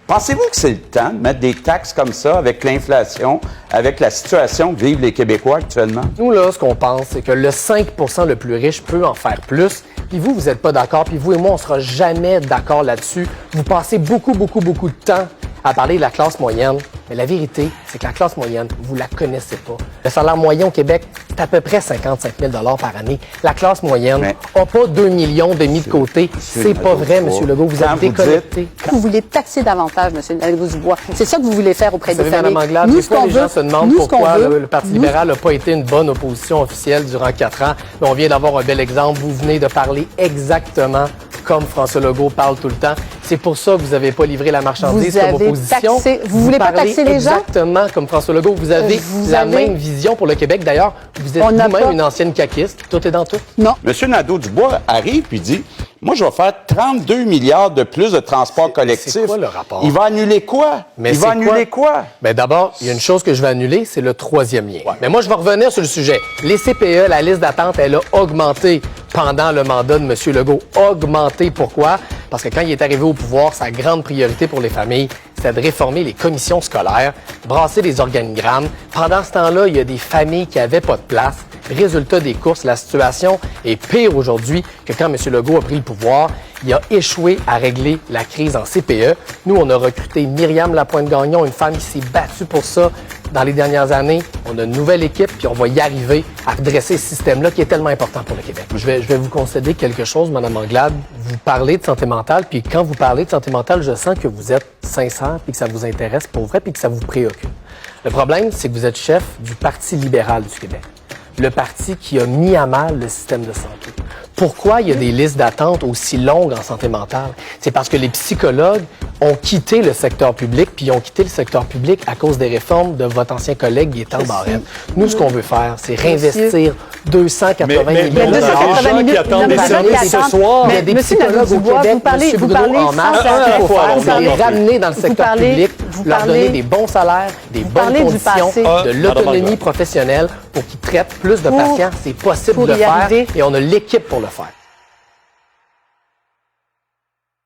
Pensez-vous que c'est le temps de mettre des taxes comme ça avec l'inflation, avec la situation que vivent les Québécois actuellement? Nous, là, ce qu'on pense, c'est que le 5 le plus riche peut en faire plus. Puis vous n'êtes pas d'accord. Puis vous et moi, on ne sera jamais d'accord là-dessus. Vous passez beaucoup de temps à parler de la classe moyenne. Mais la vérité, c'est que la classe moyenne, vous la connaissez pas. Le salaire moyen au Québec, c'est à peu près 55 000 par année. La classe moyenne n'a pas 2,5 millions de côté. C'est pas vrai, M. Legault. Vous êtes déconnecté. Vous voulez taxer davantage, M. Nadeau-Dubois. C'est ça que vous voulez faire auprès des familles. Mme Anglade, des fois, les gens se demandent pourquoi le Parti libéral n'a pas été une bonne opposition officielle durant 4 ans. Mais on vient d'avoir un bel exemple. Vous venez de parler exactement comme François Legault parle tout le temps. C'est pour ça que vous n'avez pas livré la marchandise comme opposition. Vous voulez pas taxer les gens? Exactement comme François Legault. Vous avez la même vision pour le Québec. D'ailleurs, vous êtes vous-même une ancienne caquiste. Tout est dans tout. Non. M. Nadeau-Dubois arrive et dit, moi, je vais faire 32 milliards de plus de transport collectif. C'est quoi le rapport? Il va annuler quoi? Il va annuler quoi? Bien, d'abord, il y a une chose que je vais annuler, c'est le 3e lien. Ouais. Mais moi, je vais revenir sur le sujet. Les CPE, la liste d'attente, elle a augmenté pendant le mandat de M. Legault. Augmenté. Pourquoi? Parce que quand il est arrivé au pouvoir, sa grande priorité pour les familles, c'était de réformer les commissions scolaires, brasser les organigrammes. Pendant ce temps-là, il y a des familles qui n'avaient pas de place. Résultat des courses, la situation est pire aujourd'hui que quand M. Legault a pris le pouvoir. Il a échoué à régler la crise en CPE. Nous, on a recruté Myriam Lapointe-Gagnon, une femme qui s'est battue pour ça dans les dernières années. On a une nouvelle équipe, puis on va y arriver à redresser ce système-là qui est tellement important pour le Québec. Je vais vous concéder quelque chose, Mme Anglade. Vous parlez de santé mentale, puis quand vous parlez de santé mentale, je sens que vous êtes sincère, puis que ça vous intéresse pour vrai, puis que ça vous préoccupe. Le problème, c'est que vous êtes chef du Parti libéral du Québec. Le parti qui a mis à mal le système de santé. Pourquoi il y a des listes d'attente aussi longues en santé mentale? C'est parce que les psychologues ont quitté le secteur public, puis ils ont quitté le secteur public à cause des réformes de votre ancien collègue Gaétan Barrette. Nous, ce qu'on veut faire, c'est réinvestir 280 millions de dollars qui attendent des services ce soir. Il y a des psychologues au Québec, M. Bruno, en masse, qu'il faut faire, c'est les ramener dans le secteur public, leur donner des bons salaires, des bonnes conditions, de l'autonomie professionnelle pour qu'ils traitent plus de patients. C'est possible de le faire et on a l'équipe pour le faire.